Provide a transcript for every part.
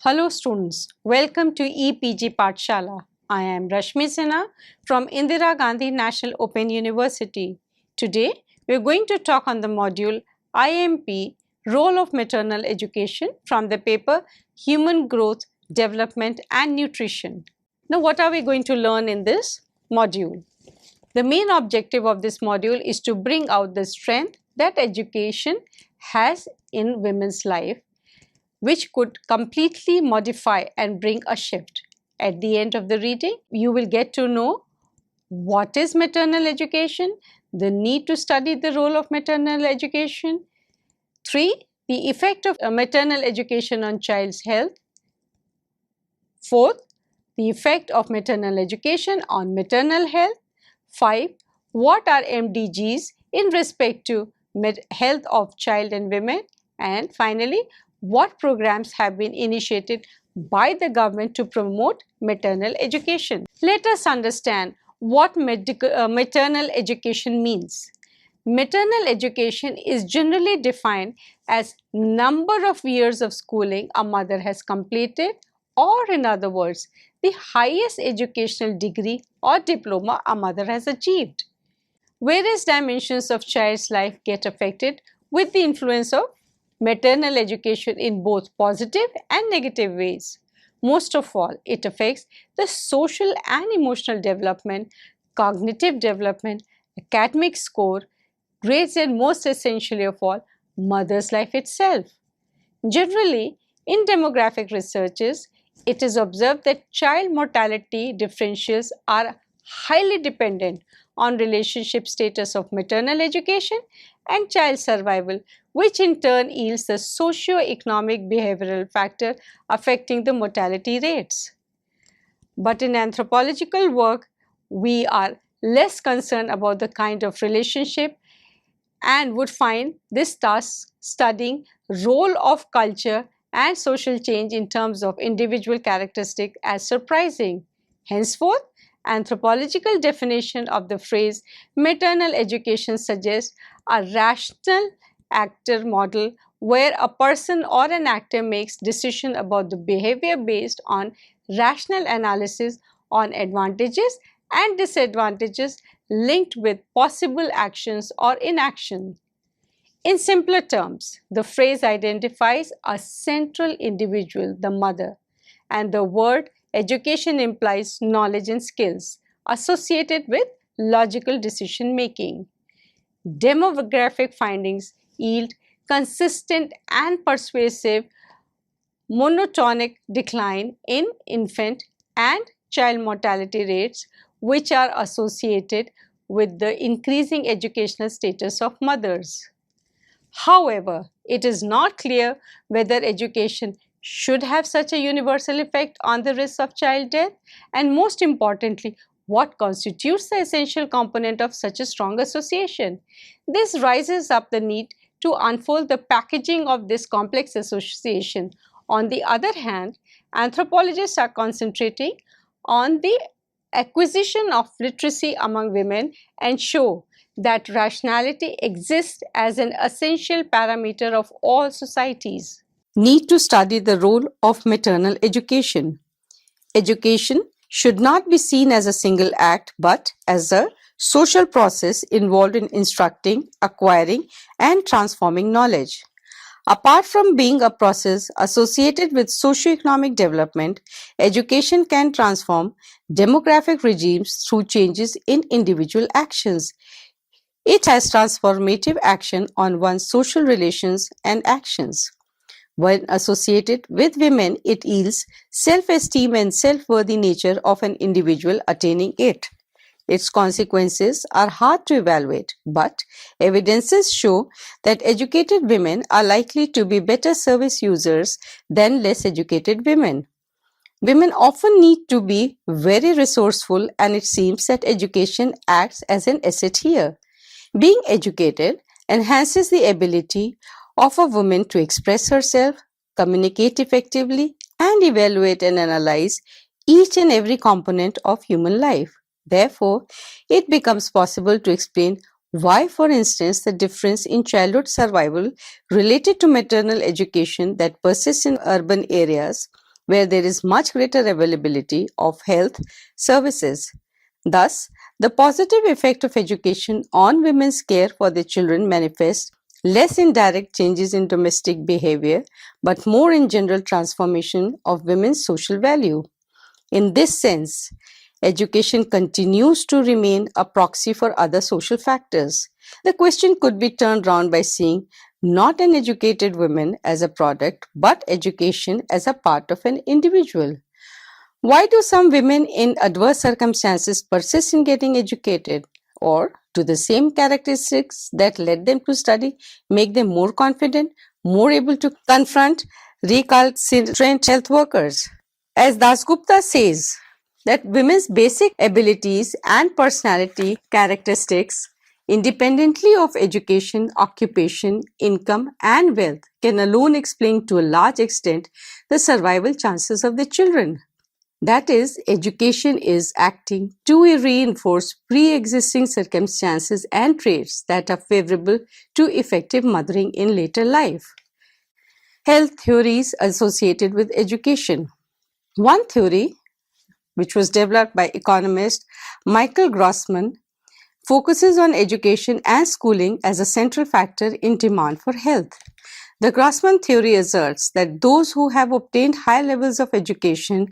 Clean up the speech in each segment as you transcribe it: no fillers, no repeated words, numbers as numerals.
Hello students, welcome to EPG Pathshala. I am Rashmi Sinha from Indira Gandhi National Open University. Today we are going to talk on the module IMP Role of Maternal Education from the paper Human Growth, Development and Nutrition. Now what are we going to learn in this module? The main objective of this module is to bring out the strength that education has in women's life, which could completely modify and bring a shift. At the end of the reading, you will get to know what is maternal education, the need to study the role of maternal education, 3. The effect of maternal education on child's health, 4th, the effect of maternal education on maternal health, 5. What are MDGs in respect to health of child and women, and finally, what programs have been initiated by the government to promote maternal education. Let us understand what maternal education means. Maternal education is generally defined as number of years of schooling a mother has completed, or in other words, the highest educational degree or diploma a mother has achieved. Various dimensions of child's life get affected with the influence of maternal education in both positive and negative ways. Most of all, it affects the social and emotional development, cognitive development, academic score, grades, and most essentially of all, mother's life itself. Generally, in demographic researches, it is observed that child mortality differentials are highly dependent on relationship status of maternal education and child survival, which in turn yields the socio-economic behavioral factor affecting the mortality rates. But in anthropological work, we are less concerned about the kind of relationship and would find this task studying role of culture and social change in terms of individual characteristics as surprising. Henceforth, anthropological definition of the phrase maternal education suggests a rational actor model where a person or an actor makes decision about the behavior based on rational analysis on advantages and disadvantages linked with possible actions or inaction. In simpler terms, the phrase identifies a central individual, the mother, and the word education implies knowledge and skills associated with logical decision making. Demographic findings yield consistent and persuasive monotonic decline in infant and child mortality rates, which are associated with the increasing educational status of mothers. However, it is not clear whether education should have such a universal effect on the risk of child death, and most importantly, what constitutes the essential component of such a strong association. This raises up the need to unfold the packaging of this complex association. On the other hand, anthropologists are concentrating on the acquisition of literacy among women and show that rationality exists as an essential parameter of all societies. Need to study the role of maternal education. Education should not be seen as a single act but as a social process involved in instructing, acquiring, and transforming knowledge. Apart from being a process associated with socio-economic development, education can transform demographic regimes through changes in individual actions. It has transformative action on one's social relations and actions. When associated with women, it yields self-esteem and self-worthy nature of an individual attaining it. Its consequences are hard to evaluate, but evidences show that educated women are likely to be better service users than less educated women. Women often need to be very resourceful, and it seems that education acts as an asset here. Being educated enhances the ability of a woman to express herself, communicate effectively, and evaluate and analyze each and every component of human life. Therefore, it becomes possible to explain why, for instance, the difference in childhood survival related to maternal education that persists in urban areas where there is much greater availability of health services. Thus, the positive effect of education on women's care for their children manifests less in direct changes in domestic behavior, but more in general transformation of women's social value. In this sense, education continues to remain a proxy for other social factors. The question could be turned round by seeing not an educated woman as a product, but education as a part of an individual. Why do some women in adverse circumstances persist in getting educated? Or do the same characteristics that led them to study make them more confident, more able to confront recalcitrant health workers? As Dasgupta says, that women's basic abilities and personality characteristics, independently of education, occupation, income, and wealth, can alone explain to a large extent the survival chances of their children. That is, education is acting to reinforce pre-existing circumstances and traits that are favorable to effective mothering in later life. Health theories associated with education. One theory, which was developed by economist Michael Grossman, focuses on education and schooling as a central factor in demand for health. The Grossman theory asserts that those who have obtained high levels of education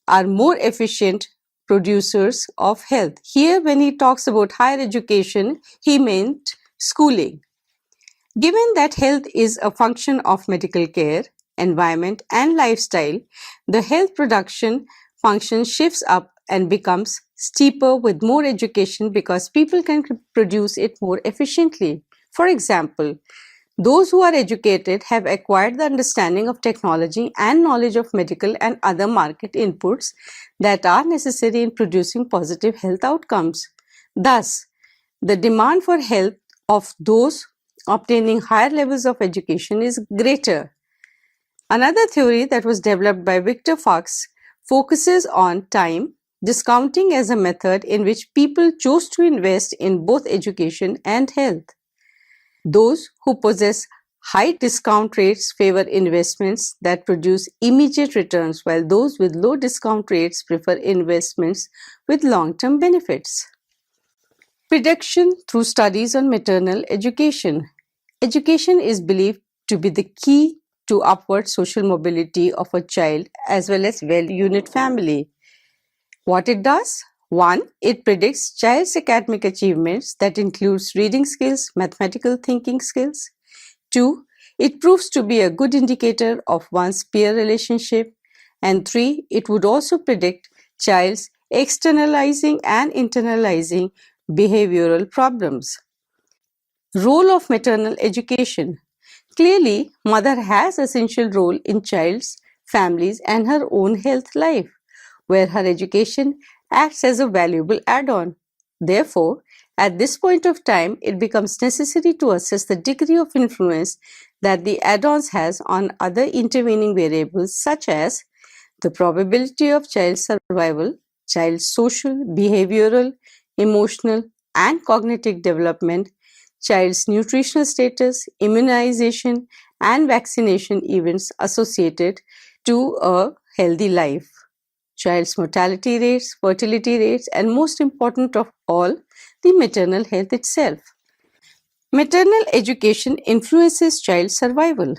are more efficient producers of health. Here, when he talks about higher education, he meant schooling. Given that health is a function of medical care, environment, and lifestyle, the health production function shifts up and becomes steeper with more education because people can produce it more efficiently. For example, those who are educated have acquired the understanding of technology and knowledge of medical and other market inputs that are necessary in producing positive health outcomes. Thus, the demand for health of those obtaining higher levels of education is greater. Another theory that was developed by Victor Fox focuses on time discounting as a method in which people chose to invest in both education and health. Those who possess high discount rates favor investments that produce immediate returns, while those with low discount rates prefer investments with long-term benefits. Prediction through studies on maternal education. Education is believed to be the key to upward social mobility of a child as well as well-unit family. What it does? 1. It predicts child's academic achievements that includes reading skills, mathematical thinking skills. 2. It proves to be a good indicator of one's peer relationship. And 3. It would also predict child's externalizing and internalizing behavioral problems. Role of maternal education. Clearly, mother has essential role in child's, families and her own health life, where her education acts as a valuable add-on. Therefore, at this point of time, it becomes necessary to assess the degree of influence that the add-ons has on other intervening variables such as the probability of child survival, child's social, behavioral, emotional, and cognitive development, child's nutritional status, immunization, and vaccination events associated to a healthy life, child's mortality rates, fertility rates, and most important of all, the maternal health itself. Maternal education influences child survival.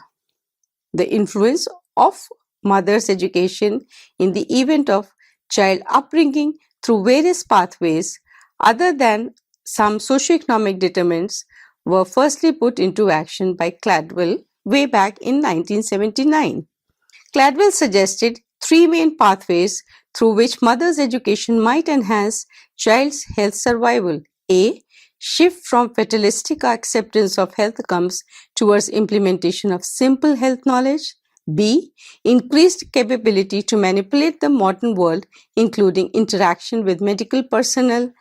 The influence of mother's education in the event of child upbringing through various pathways other than some socioeconomic determinants were firstly put into action by Cladwell way back in 1979. Cladwell suggested three main pathways through which mother's education might enhance child's health survival. A. Shift from fatalistic acceptance of health outcomes towards implementation of simple health knowledge. B. Increased capability to manipulate the modern world, including interaction with medical personnel.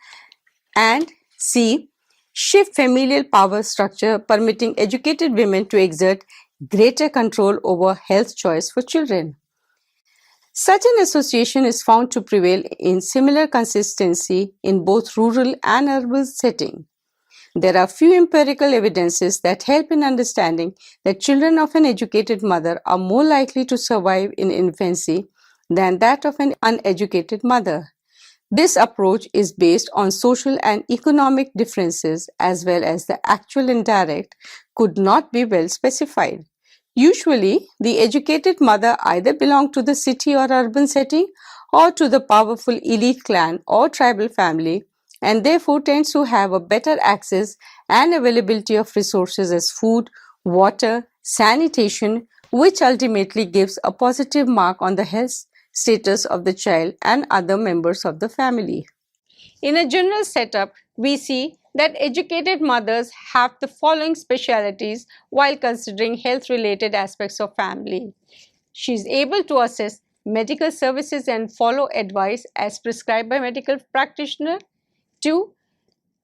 And C. Shift familial power structure, permitting educated women to exert greater control over health choice for children. Such an association is found to prevail in similar consistency in both rural and urban settings. There are few empirical evidences that help in understanding that children of an educated mother are more likely to survive in infancy than that of an uneducated mother. This approach is based on social and economic differences as well as the actual and direct could not be well specified. Usually, the educated mother either belongs to the city or urban setting or to the powerful elite clan or tribal family and therefore tends to have a better access and availability of resources as food, water, sanitation, which ultimately gives a positive mark on the health status of the child and other members of the family. In a general setup, we see that educated mothers have the following specialities while considering health-related aspects of family. She is able to assess medical services and follow advice as prescribed by medical practitioner. 2.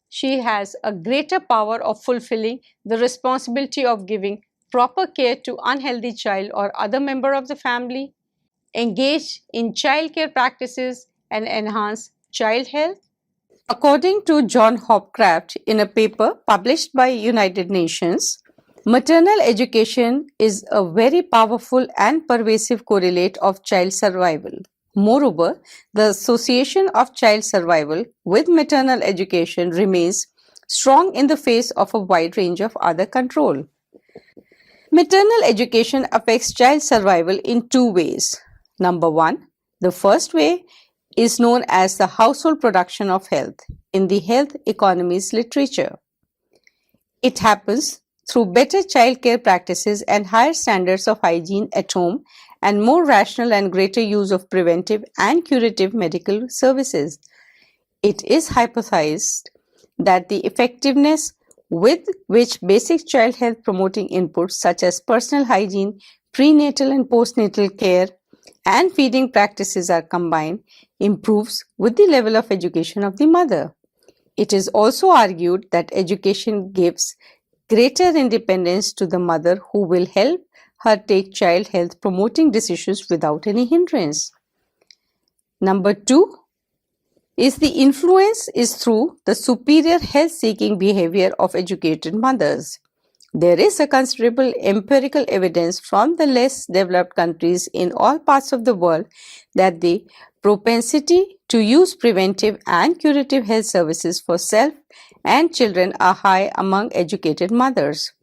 She has a greater power of fulfilling the responsibility of giving proper care to unhealthy child or other member of the family, engage in child care practices and enhance child health. According to John Hopcraft in a paper published by United Nations, maternal education is a very powerful and pervasive correlate of child survival. Moreover, the association of child survival with maternal education remains strong in the face of a wide range of other control. Maternal education affects child survival in two ways. Number one, the first way is known as the household production of health in the health economics literature. It happens through better child care practices and higher standards of hygiene at home and more rational and greater use of preventive and curative medical services. It is hypothesized that the effectiveness with which basic child health promoting inputs such as personal hygiene, prenatal and postnatal care, and feeding practices are combined improves with the level of education of the mother. It is also argued that education gives greater independence to the mother who will help her take child health promoting decisions without any hindrance. Number two is the influence is through the superior health seeking behavior of educated mothers. There is a considerable empirical evidence from the less developed countries in all parts of the world that the propensity to use preventive and curative health services for self and children are high among educated mothers.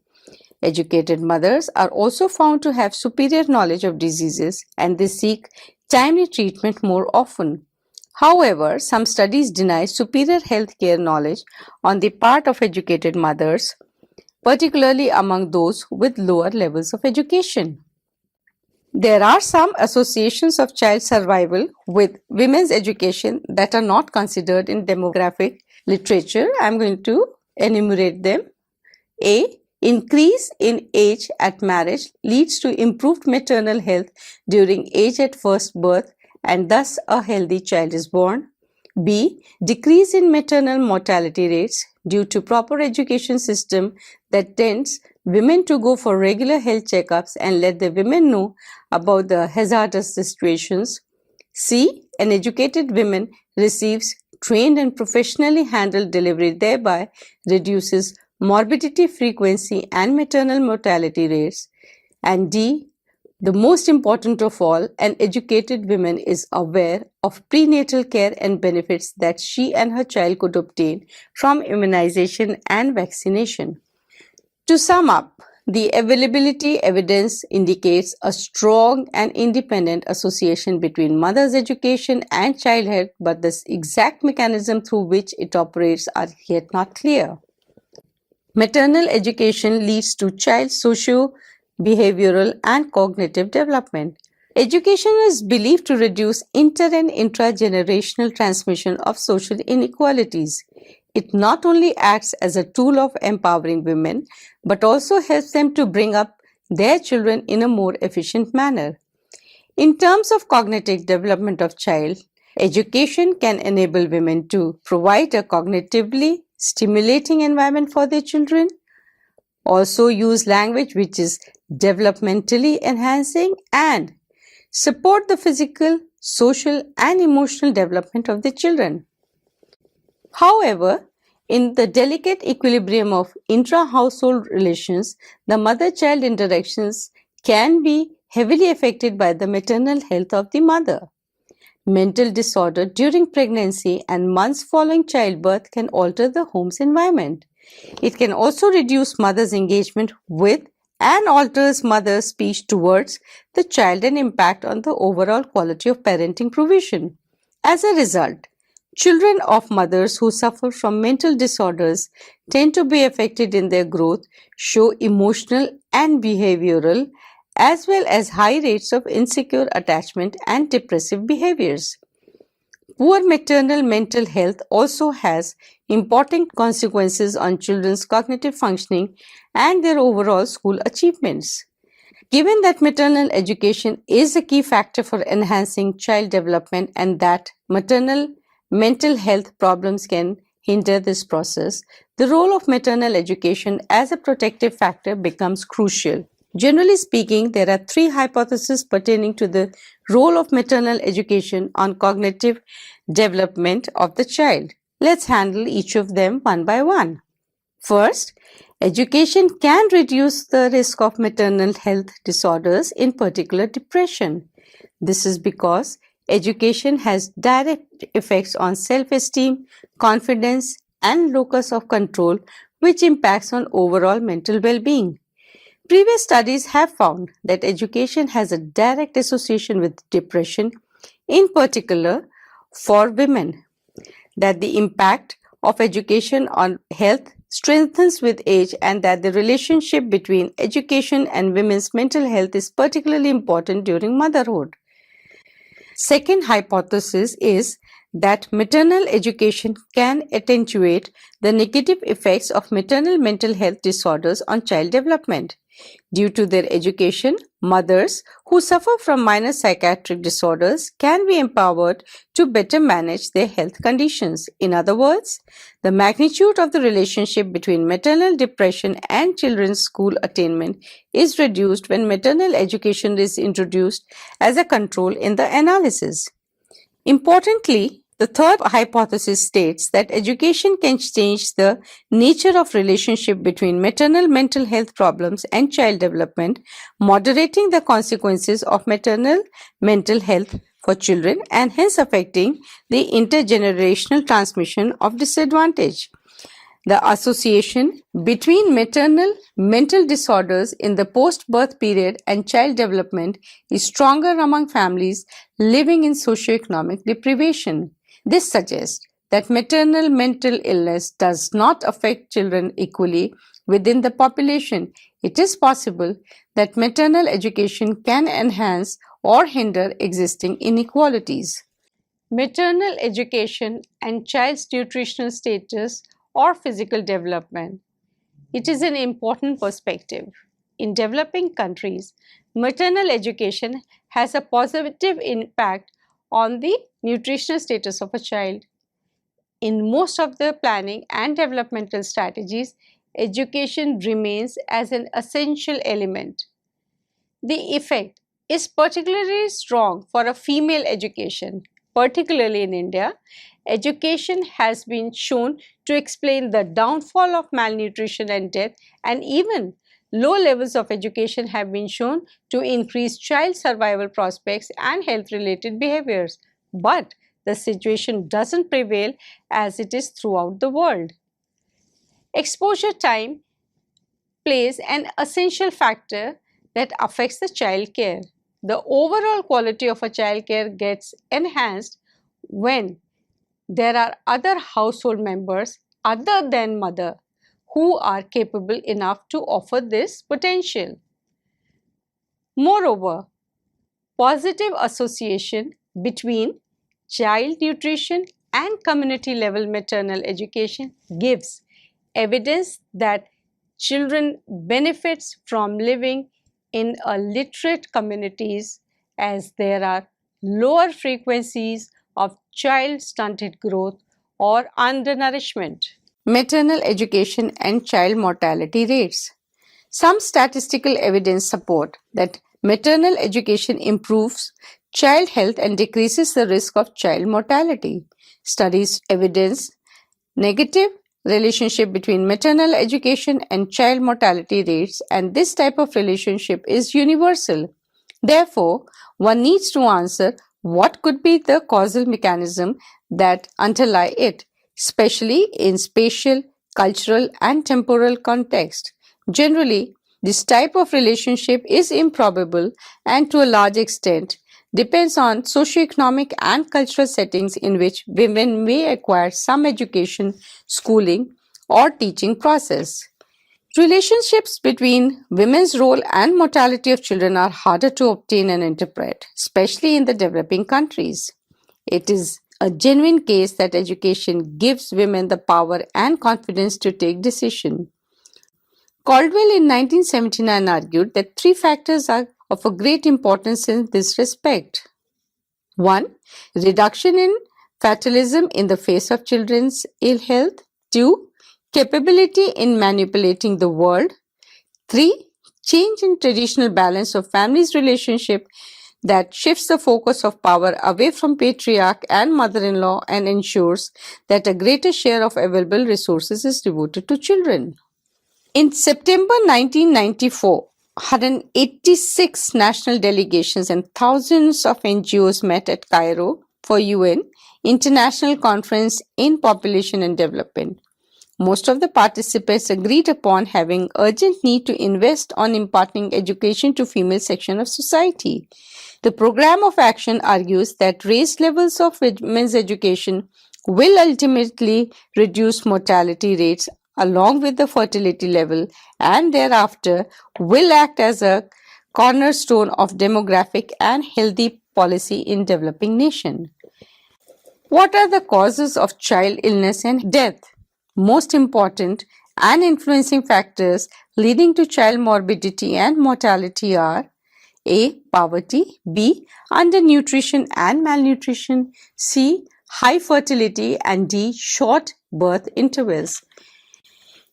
Educated mothers are also found to have superior knowledge of diseases and they seek timely treatment more often. However, some studies deny superior healthcare knowledge on the part of educated mothers, particularly among those with lower levels of education. There are some associations of child survival with women's education that are not considered in demographic literature. I am going to enumerate them. A. Increase in age at marriage leads to improved maternal health during age at first birth and thus a healthy child is born. B. Decrease in maternal mortality rates due to proper education system that tends women to go for regular health checkups and let the women know about the hazardous situations. C. An educated woman receives trained and professionally handled delivery, thereby reduces morbidity frequency and maternal mortality rates. And D. The most important of all, an educated woman is aware of prenatal care and benefits that she and her child could obtain from immunization and vaccination. To sum up, the availability evidence indicates a strong and independent association between mother's education and child health, but the exact mechanism through which it operates are yet not clear. Maternal education leads to child socio-behavioral and cognitive development. Education is believed to reduce inter- and intragenerational transmission of social inequalities. It not only acts as a tool of empowering women, but also helps them to bring up their children in a more efficient manner. In terms of cognitive development of child, education can enable women to provide a cognitively stimulating environment for their children, also use language which is developmentally enhancing and support the physical, social and emotional development of the children. However, In the delicate equilibrium of intra-household relations, the mother-child interactions can be heavily affected by the maternal health of the mother. Mental disorder during pregnancy and months following childbirth can alter the home's environment. It can also reduce mother's engagement with and alters mother's speech towards the child and impact on the overall quality of parenting provision. As a result, children of mothers who suffer from mental disorders tend to be affected in their growth, show emotional and behavioral, as well as high rates of insecure attachment and depressive behaviors. Poor maternal mental health also has important consequences on children's cognitive functioning and their overall school achievements. Given that maternal education is a key factor for enhancing child development and that maternal mental health problems can hinder this process, the role of maternal education as a protective factor becomes crucial. Generally speaking, there are three hypotheses pertaining to the role of maternal education on cognitive development of the child. Let's handle each of them one by one. First, education can reduce the risk of maternal health disorders, in particular depression. This is because education has direct effects on self-esteem, confidence, and locus of control, which impacts on overall mental well-being. Previous studies have found that education has a direct association with depression, in particular for women, that the impact of education on health strengthens with age, and that the relationship between education and women's mental health is particularly important during motherhood. Second hypothesis is that maternal education can attenuate the negative effects of maternal mental health disorders on child development. Due to their education, mothers who suffer from minor psychiatric disorders can be empowered to better manage their health conditions. In other words, the magnitude of the relationship between maternal depression and children's school attainment is reduced when maternal education is introduced as a control in the analysis. Importantly, the third hypothesis states that education can change the nature of relationship between maternal mental health problems and child development, moderating the consequences of maternal mental health for children and hence affecting the intergenerational transmission of disadvantage. The association between maternal mental disorders in the post-birth period and child development is stronger among families living in socioeconomic deprivation. This suggests that maternal mental illness does not affect children equally within the population. It is possible that maternal education can enhance or hinder existing inequalities. Maternal education and child's nutritional status or physical development. It is an important perspective. In developing countries, maternal education has a positive impact on the nutritional status of a child. In most of the planning and developmental strategies, education remains as an essential element. The effect is particularly strong for a female education. Particularly in India, education has been shown to explain the downfall of malnutrition and death, and even low levels of education have been shown to increase child survival prospects and health-related behaviors. But the situation doesn't prevail as it is throughout the world. Exposure time plays an essential factor that affects the child care. The overall quality of a child care gets enhanced when there are other household members other than mother who are capable enough to offer this potential. Moreover, positive association between child nutrition and community level maternal education gives evidence that children benefits from living in a literate communities, as there are lower frequencies of child stunted growth or undernourishment. Maternal education and child mortality rates. Some statistical evidence support that maternal education improves child health and decreases the risk of child mortality. Studies evidence negative relationship between maternal education and child mortality rates, and this type of relationship is universal. Therefore, one needs to answer what could be the causal mechanism that underlie it, especially in spatial, cultural, and temporal context. Generally, this type of relationship is improbable and to a large extent depends on socioeconomic and cultural settings in which women may acquire some education, schooling, or teaching process. Relationships between women's role and mortality of children are harder to obtain and interpret, especially in the developing countries. It is a genuine case that education gives women the power and confidence to take decisions. Caldwell in 1979 argued that three factors are of a great importance in this respect. 1. Reduction in fatalism in the face of children's ill health. 2. Capability in manipulating the world. 3. Change in traditional balance of families' relationship that shifts the focus of power away from patriarch and mother-in-law and ensures that a greater share of available resources is devoted to children. In September 1994, 186 national delegations and thousands of NGOs met at Cairo for UN International Conference in Population and Development. Most of the participants agreed upon having urgent need to invest on imparting education to female section of society. The program of action argues that raised levels of women's education will ultimately reduce mortality rates along with the fertility level and thereafter will act as a cornerstone of demographic and healthy policy in developing nation. What are the causes of child illness and death? Most important and influencing factors leading to child morbidity and mortality are A. Poverty, B. Undernutrition and malnutrition, C. High fertility, and D. Short birth intervals.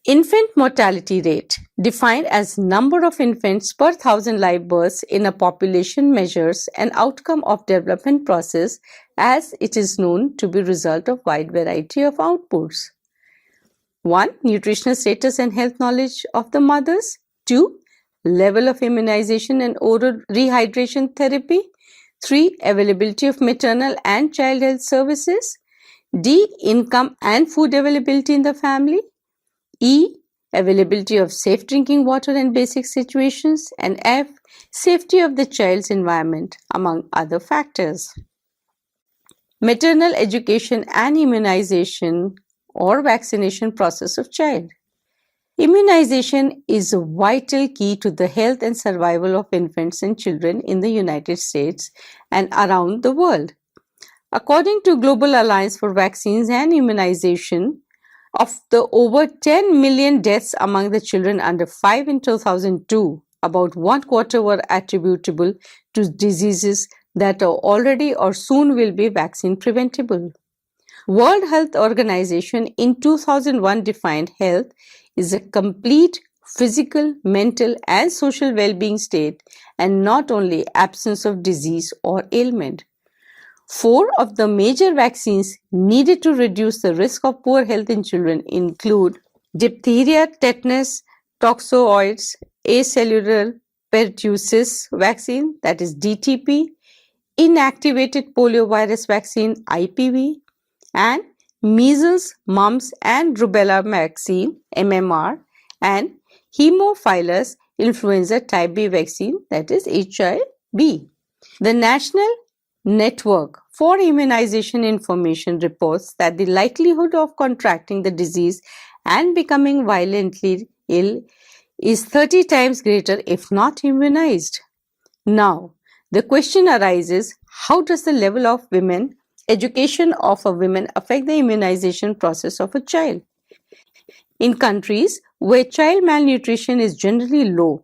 Infant mortality rate, defined as number of infants per thousand live births in a population, measures an outcome of development process as it is known to be result of wide variety of outputs. 1. Nutritional status and health knowledge of the mothers. 2. Level of immunization and oral rehydration therapy. 3. Availability of maternal and child health services. D. Income and food availability in the family. E. Availability of safe drinking water and basic situations. And F. Safety of the child's environment, among other factors. Maternal education and immunization or vaccination process of child. Immunization is a vital key to the health and survival of infants and children in the United States and around the world. According to Global Alliance for Vaccines and Immunization, of the over 10 million deaths among the children under 5 in 2002, about one quarter were attributable to diseases that are already or soon will be vaccine preventable. World Health Organization in 2001 defined health is a complete physical, mental, and social well-being state and not only absence of disease or ailment. 4 of the major vaccines needed to reduce the risk of poor health in children include diphtheria, tetanus, toxoids, acellular pertussis vaccine, that is DTP, inactivated poliovirus vaccine IPV, and measles, mumps, and rubella vaccine MMR, and Haemophilus influenza type B vaccine, that is HIB. The National Network for Immunization Information reports that the likelihood of contracting the disease and becoming violently ill is 30 times greater if not immunized. Now, the question arises, how does the level of education of a woman affect the immunization process of a child? In countries where child malnutrition is generally low,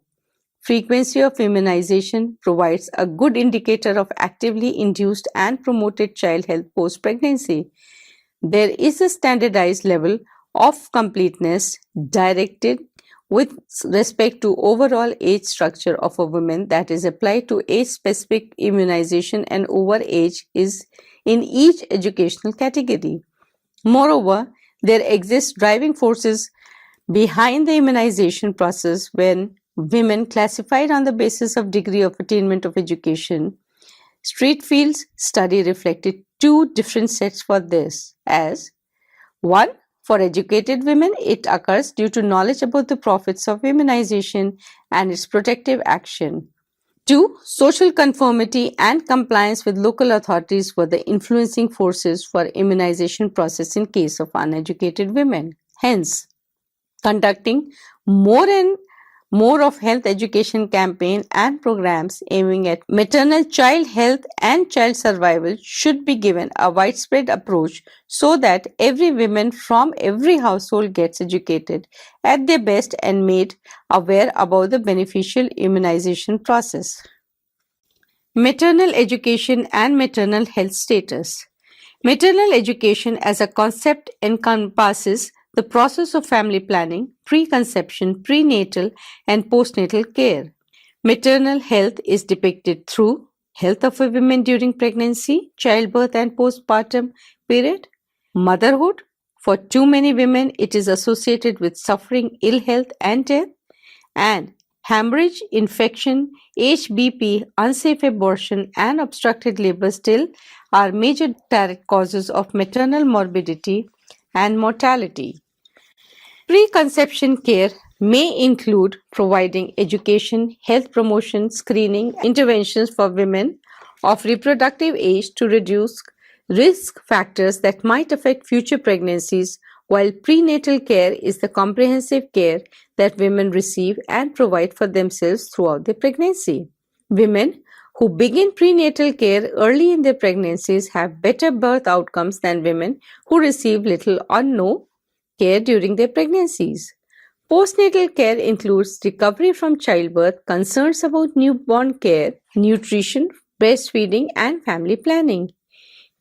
frequency of immunization provides a good indicator of actively induced and promoted child health post-pregnancy. There is a standardized level of completeness directed with respect to overall age structure of a woman that is applied to age-specific immunization and overage is in each educational category. Moreover, There exist driving forces behind the immunization process when women classified on the basis of degree of attainment of education. Streatfeild's study reflected two different sets for this as one, for educated women, it occurs due to knowledge about the profits of immunization and its protective action. Two, social conformity and compliance with local authorities were the influencing forces for immunization process in case of uneducated women. Hence, conducting more and more of health education campaign and programs aiming at maternal child health and child survival should be given a widespread approach so that every woman from every household gets educated at their best and made aware about the beneficial immunization process. Maternal education and maternal health status. Maternal education as a concept encompasses the process of family planning, preconception, prenatal, and postnatal care. Maternal health is depicted through health of a woman during pregnancy, childbirth, and postpartum period, motherhood. For too many women, it is associated with suffering, ill health, and death, and hemorrhage, infection, HBP, unsafe abortion, and obstructed labor still are major direct causes of maternal morbidity and mortality. Preconception care may include providing education, health promotion, screening, interventions for women of reproductive age to reduce risk factors that might affect future pregnancies, while prenatal care is the comprehensive care that women receive and provide for themselves throughout their pregnancy. Women who begin prenatal care early in their pregnancies have better birth outcomes than women who receive little or no care during their pregnancies. Postnatal care includes recovery from childbirth, concerns about newborn care, nutrition, breastfeeding, and family planning.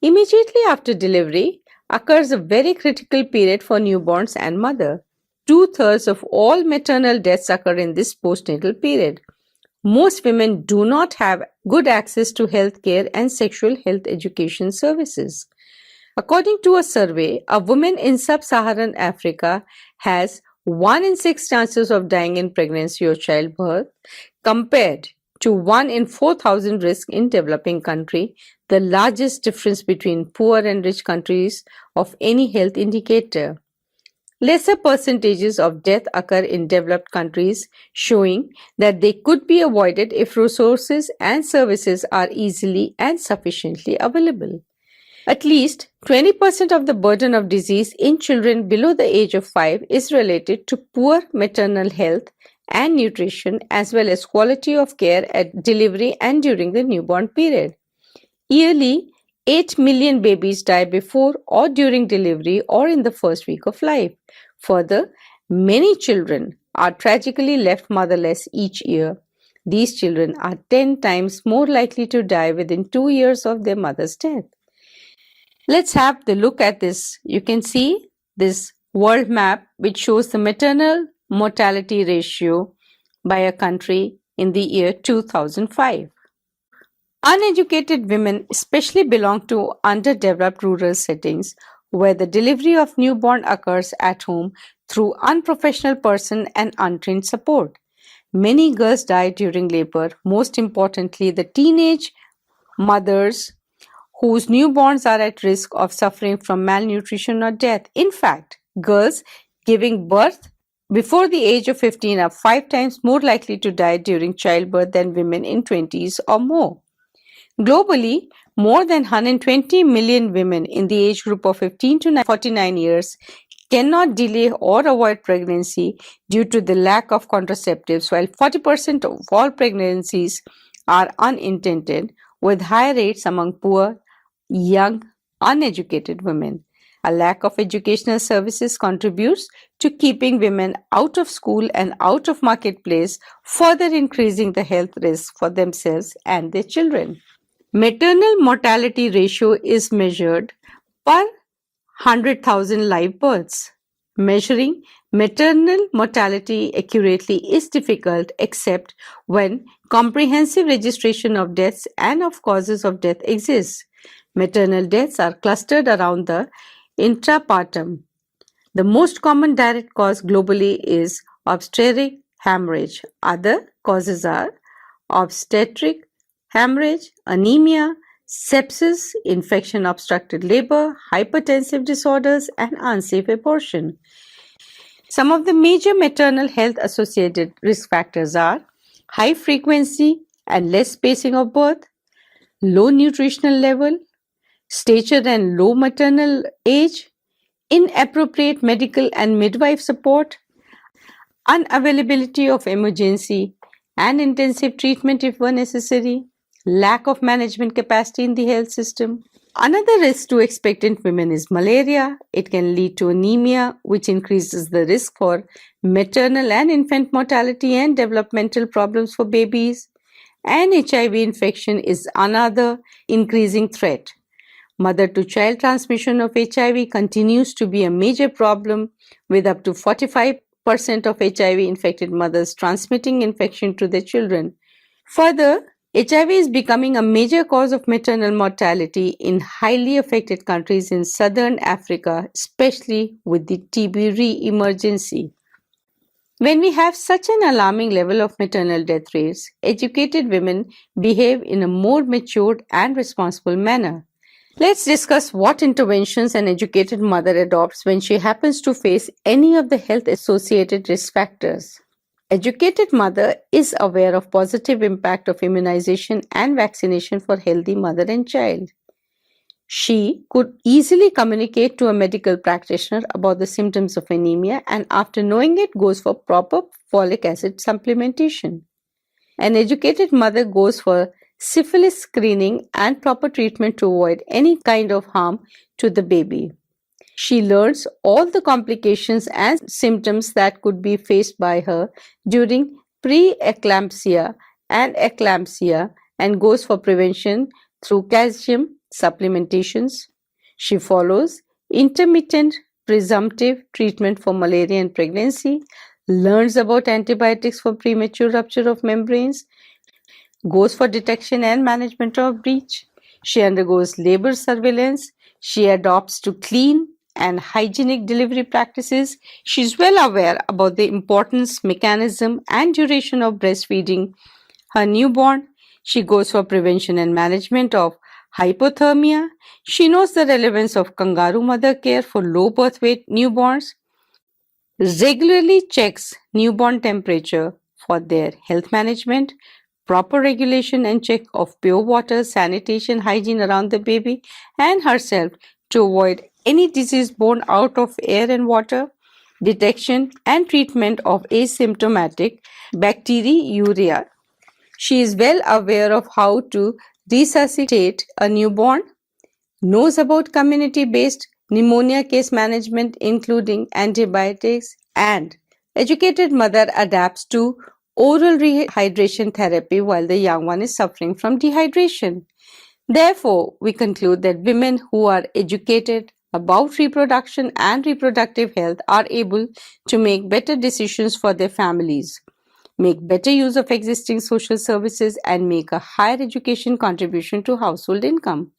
Immediately after delivery occurs a very critical period for newborns and mother. Two-thirds of all maternal deaths occur in this postnatal period. Most women do not have good access to health care and sexual health education services. According to a survey, a woman in sub-Saharan Africa has 1 in 6 chances of dying in pregnancy or childbirth compared to 1 in 4,000 risk in developing country, the largest difference between poor and rich countries of any health indicator. Lesser percentages of death occur in developed countries, showing that they could be avoided if resources and services are easily and sufficiently available. At least 20% of the burden of disease in children below the age of 5 is related to poor maternal health and nutrition as well as quality of care at delivery and during the newborn period. Yearly, 8 million babies die before or during delivery or in the first week of life. Further, many children are tragically left motherless each year. These children are 10 times more likely to die within 2 years of their mother's death. Let's have the look at this. You can see this world map which shows the maternal mortality ratio by a country in the year 2005. Uneducated women especially belong to underdeveloped rural settings where the delivery of newborn occurs at home through unprofessional person and untrained support. Many girls die during labor, most importantly the teenage mothers whose newborns are at risk of suffering from malnutrition or death. In fact, girls giving birth before the age of 15 are 5 times more likely to die during childbirth than women in 20s or more. Globally, more than 120 million women in the age group of 15 to 49 years cannot delay or avoid pregnancy due to the lack of contraceptives, while 40% of all pregnancies are unintended, with high rates among poor, young, uneducated women. A lack of educational services contributes to keeping women out of school and out of marketplace, further increasing the health risk for themselves and their children. Maternal mortality ratio is measured per 100,000 live births. Measuring maternal mortality accurately is difficult except when comprehensive registration of deaths and of causes of death exists. Maternal deaths are clustered around the intrapartum The most common direct cause globally is obstetric hemorrhage. Other causes are obstetric hemorrhage, anemia, sepsis, infection obstructed labor, hypertensive disorders, and unsafe abortion. Some of the major maternal health associated risk factors are high frequency and less spacing of birth, low nutritional level, stature and low maternal age, inappropriate medical and midwife support, unavailability of emergency and intensive treatment if were necessary, lack of management capacity in the health system. Another risk to expectant women is malaria. It can lead to anemia, which increases the risk for maternal and infant mortality and developmental problems for babies. And HIV infection is another increasing threat. Mother-to-child transmission of HIV continues to be a major problem, with up to 45% of HIV-infected mothers transmitting infection to their children. Further, HIV is becoming a major cause of maternal mortality in highly affected countries in southern Africa, especially with the TB re-emergency. When we have such an alarming level of maternal death rates, educated women behave in a more matured and responsible manner. Let's discuss what interventions an educated mother adopts when she happens to face any of the health-associated risk factors. Educated mother is aware of positive impact of immunization and vaccination for healthy mother and child. She could easily communicate to a medical practitioner about the symptoms of anemia, and after knowing it, goes for proper folic acid supplementation. An educated mother goes for syphilis screening and proper treatment to avoid any kind of harm to the baby. She learns all the complications and symptoms that could be faced by her during pre-eclampsia and eclampsia and goes for prevention through calcium supplementations. She follows intermittent presumptive treatment for malaria and pregnancy, learns about antibiotics for premature rupture of membranes, goes for detection and management of breach. She undergoes labor surveillance. She adopts to clean and hygienic delivery practices. She is well aware about the importance, mechanism, and duration of breastfeeding her newborn. She goes for prevention and management of hypothermia. She knows the relevance of kangaroo mother care for low birth weight newborns. Regularly checks newborn temperature for their health management, proper regulation and check of pure water, sanitation, hygiene around the baby and herself to avoid any disease born out of air and water, detection and treatment of asymptomatic bacteriuria. She is well aware of how to resuscitate a newborn, knows about community-based pneumonia case management including antibiotics, and educated mother adapts to oral rehydration therapy while the young one is suffering from dehydration. Therefore, we conclude that women who are educated about reproduction and reproductive health are able to make better decisions for their families, make better use of existing social services, and make a higher education contribution to household income.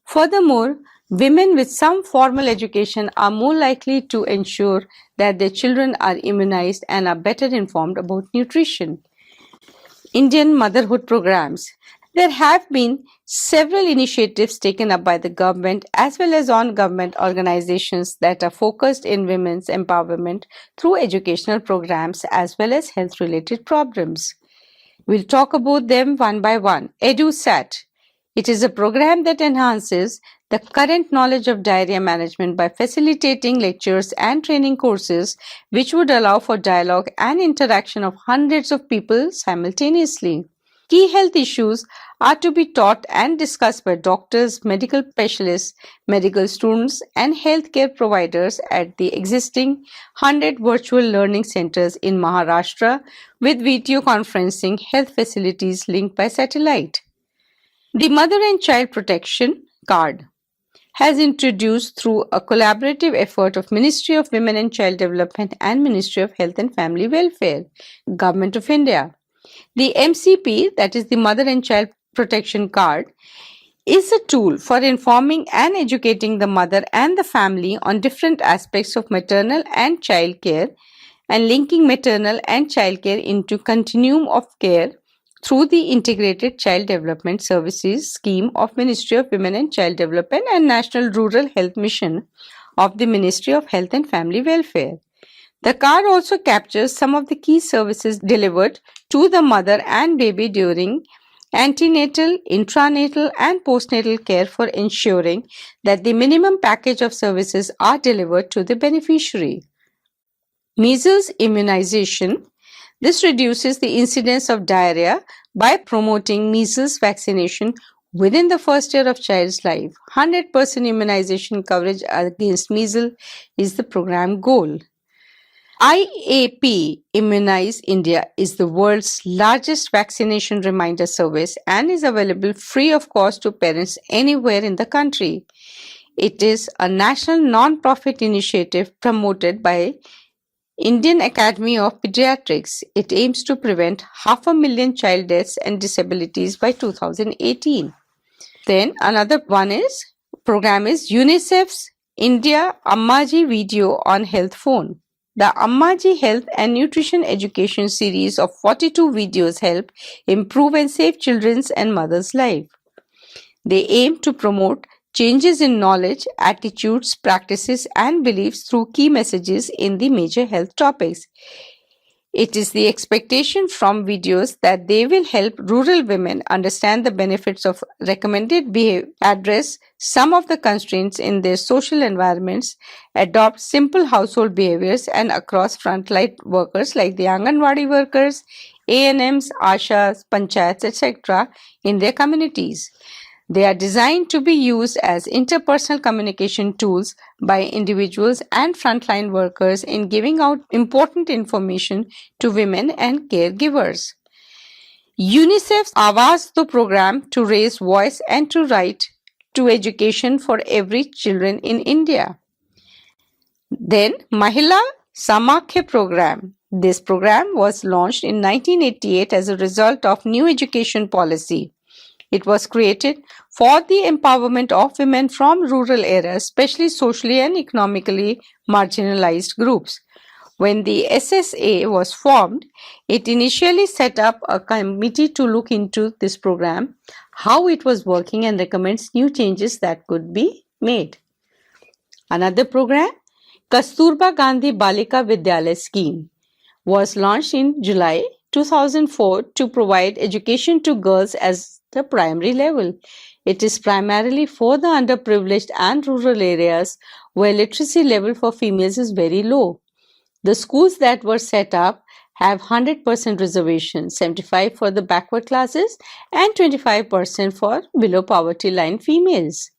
Furthermore, women with some formal education are more likely to ensure that their children are immunized and are better informed about nutrition. Indian motherhood programs. There have been several initiatives taken up by the government as well as non-government organizations that are focused in women's empowerment through educational programs as well as health-related programs. We'll talk about them one by one. EduSat. It is a program that enhances the current knowledge of diarrhea management by facilitating lectures and training courses which would allow for dialogue and interaction of hundreds of people simultaneously. Key health issues are to be taught and discussed by doctors, medical specialists, medical students, and healthcare providers at the existing 100 virtual learning centers in Maharashtra with video conferencing health facilities linked by satellite. The Mother and Child Protection Card has introduced through a collaborative effort of Ministry of Women and Child Development and Ministry of Health and Family Welfare, Government of India. The MCP, that is the Mother and Child Protection Card, is a tool for informing and educating the mother and the family on different aspects of maternal and child care and linking maternal and child care into continuum of care through the Integrated Child Development Services scheme of Ministry of Women and Child Development and National Rural Health Mission of the Ministry of Health and Family Welfare. The card also captures some of the key services delivered to the mother and baby during antenatal, intranatal, and postnatal care for ensuring that the minimum package of services are delivered to the beneficiary. Measles immunization. This reduces the incidence of diarrhea by promoting measles vaccination within the first year of child's life. 100% immunization coverage against measles is the program goal. IAP Immunize India is the world's largest vaccination reminder service and is available free of cost to parents anywhere in the country. It is a national non-profit initiative promoted by Indian Academy of Pediatrics. It aims to prevent 500,000 child deaths and disabilities by 2018. Then another one is program is UNICEF's India Ammaji video on health phone. The Ammaji Health and Nutrition Education series of 42 videos help improve and save children's and mothers' life. They aim to promote changes in knowledge, attitudes, practices, and beliefs through key messages in the major health topics. It is the expectation from videos that they will help rural women understand the benefits of recommended behavior, address some of the constraints in their social environments, adopt simple household behaviors, and across frontline workers like the Anganwadi workers, ANMs, Ashas, Panchayats, etc. in their communities. They are designed to be used as interpersonal communication tools by individuals and frontline workers in giving out important information to women and caregivers. UNICEF's Awaaz Do program to raise voice and to right to education for every children in India. Then Mahila Samakhya program. This program was launched in 1988 as a result of new education policy. It was created for the empowerment of women from rural areas, especially socially and economically marginalized groups. When the SSA was formed, it initially set up a committee to look into this program, how it was working, and recommends new changes that could be made. Another program, Kasturba Gandhi Balika Vidyalaya Scheme, was launched in July 2004 to provide education to girls as the primary level. It is primarily for the underprivileged and rural areas where literacy level for females is very low. The schools that were set up have 100% reservation, 75% for the backward classes and 25% for below poverty line females.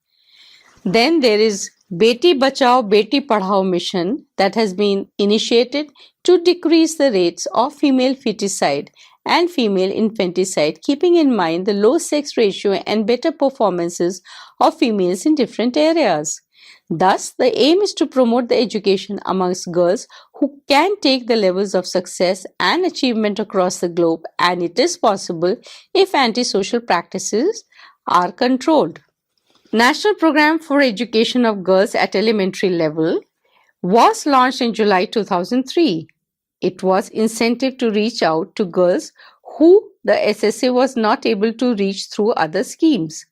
Then there is Beti Bachao Beti Padhao mission that has been initiated to decrease the rates of female feticide and female infanticide, keeping in mind the low sex ratio and better performances of females in different areas. Thus, the aim is to promote the education amongst girls who can take the levels of success and achievement across the globe, and it is possible if antisocial practices are controlled. National Program for Education of Girls at Elementary Level was launched in July 2003. It was incentive to reach out to girls who the SSA was not able to reach through other schemes.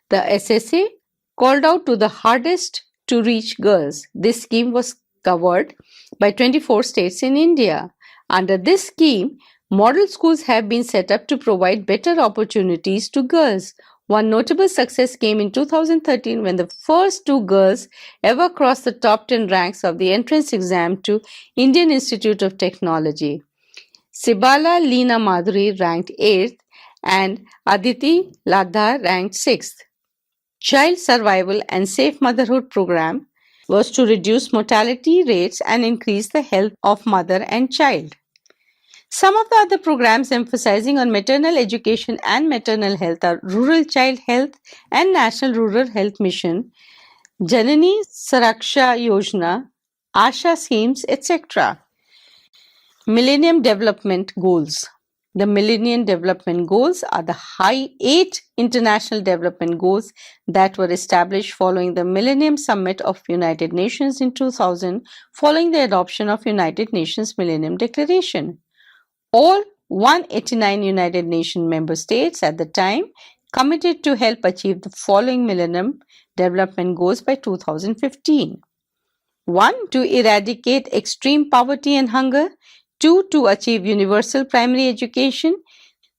The SSA called out to the hardest to reach girls. This scheme was covered by 24 states in India. Under this scheme, model schools have been set up to provide better opportunities to girls. One notable success came in 2013 when the first two girls ever crossed the top 10 ranks of the entrance exam to Indian Institute of Technology. Sibala Leena Madhuri ranked 8th and Aditi Ladha ranked 6th. Child Survival and Safe Motherhood program was to reduce mortality rates and increase the health of mother and child. Some of the other programs emphasizing on maternal education and maternal health are Rural Child Health and National Rural Health Mission, Janani Saraksha Yojana, Asha schemes, etc. Millennium Development Goals. The Millennium Development Goals are the eight international development goals that were established following the Millennium Summit of United Nations in 2000, following the adoption of United Nations Millennium Declaration. All 189 United Nations member states at the time committed to help achieve the following Millennium Development Goals by 2015. 1. To eradicate extreme poverty and hunger. 2. To achieve universal primary education.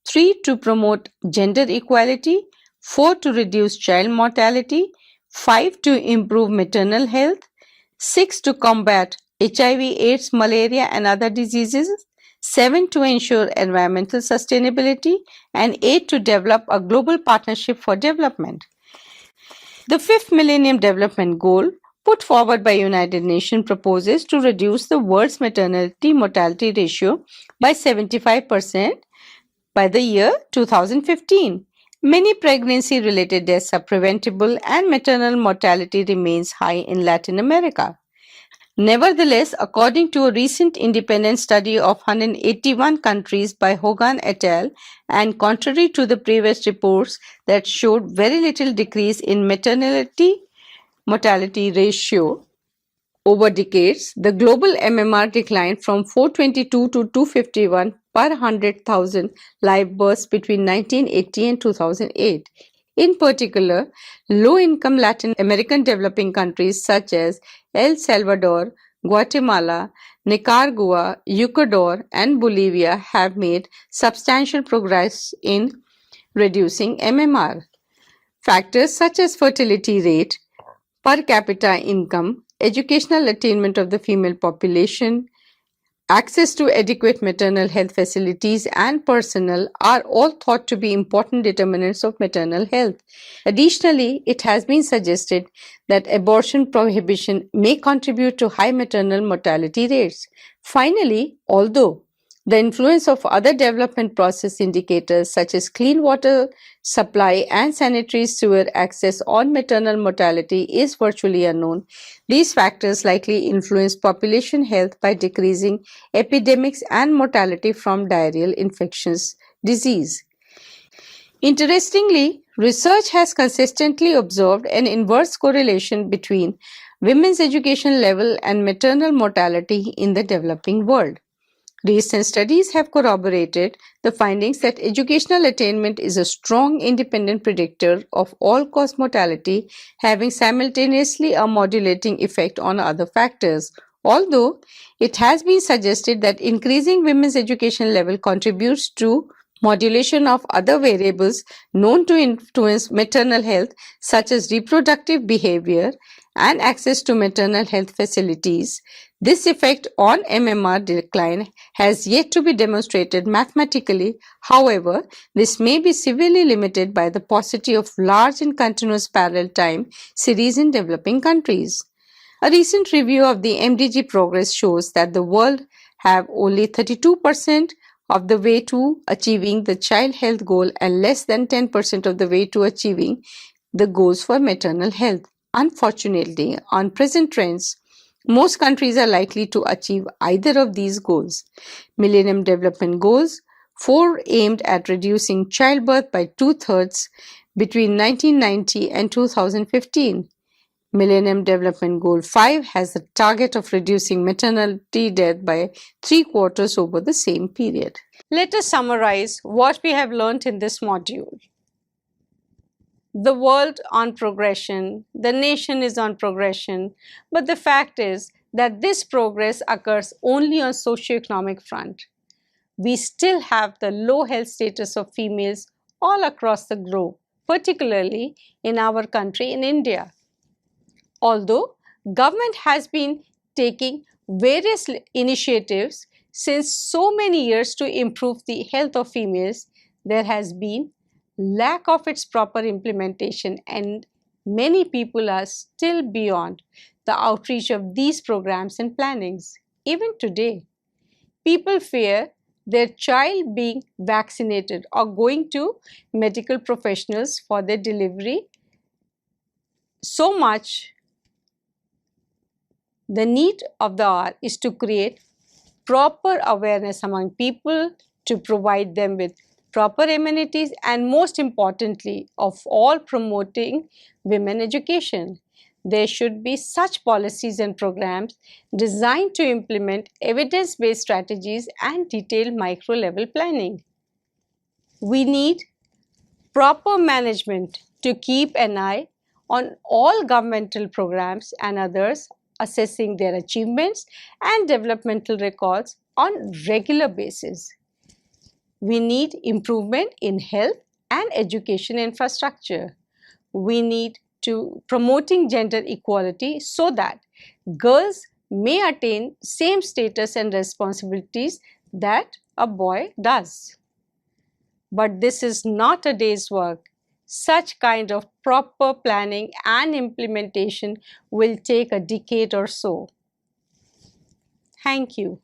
3. To promote gender equality. 4. To reduce child mortality. 5. To improve maternal health. 6. To combat HIV, AIDS, malaria and other diseases. 7. To ensure environmental sustainability. And 8. To develop a global partnership for development. The fifth Millennium Development Goal put forward by United Nations proposes to reduce the world's maternity mortality ratio by 75% by the year 2015. Many pregnancy-related deaths are preventable and maternal mortality remains high in Latin America. Nevertheless, according to a recent independent study of 181 countries by Hogan et al., and contrary to the previous reports that showed very little decrease in maternity mortality ratio over decades, the global MMR declined from 422 to 251 per 100,000 live births between 1980 and 2008. In particular, low-income Latin American developing countries such as El Salvador, Guatemala, Nicaragua, Ecuador, and Bolivia have made substantial progress in reducing MMR. Factors such as fertility rate, per capita income, educational attainment of the female population, access to adequate maternal health facilities and personnel are all thought to be important determinants of maternal health. Additionally, it has been suggested that abortion prohibition may contribute to high maternal mortality rates. Finally, although the influence of other development process indicators such as clean water supply and sanitary sewer access on maternal mortality is virtually unknown, these factors likely influence population health by decreasing epidemics and mortality from diarrheal infectious disease. Interestingly, research has consistently observed an inverse correlation between women's education level and maternal mortality in the developing world. Recent studies have corroborated the findings that educational attainment is a strong independent predictor of all-cause mortality, having simultaneously a modulating effect on other factors. Although it has been suggested that increasing women's education level contributes to modulation of other variables known to influence maternal health, such as reproductive behavior and access to maternal health facilities, this effect on MMR decline has yet to be demonstrated mathematically. However, this may be severely limited by the paucity of large and continuous parallel time series in developing countries. A recent review of the MDG progress shows that the world have only 32% of the way to achieving the child health goal and less than 10% of the way to achieving the goals for maternal health. Unfortunately, on present trends, most countries are likely to achieve either of these goals. Millennium Development Goals 4 aimed at reducing childbirth by 2/3 between 1990 and 2015. Millennium Development Goal 5 has the target of reducing maternity death by 3/4 over the same period. Let us summarize what we have learnt in this module. The world on progression, the nation is on progression, but the fact is that this progress occurs only on socio-economic front. We still have the low health status of females all across the globe, particularly in our country in India. Although government has been taking various initiatives since so many years to improve the health of females, there has been lack of its proper implementation and many people are still beyond the outreach of these programs and plannings. Even today, people fear their child being vaccinated or going to medical professionals for their delivery. So much the need of the hour is to create proper awareness among people to provide them with proper amenities and, most importantly of all, promoting women education. There should be such policies and programs designed to implement evidence-based strategies and detailed micro-level planning. We need proper management to keep an eye on all governmental programs and others, assessing their achievements and developmental records on regular basis. We need improvement in health and education infrastructure. We need to promoting gender equality so that girls may attain same status and responsibilities that a boy does. But this is not a day's work. Such kind of proper planning and implementation will take a decade or so. Thank you.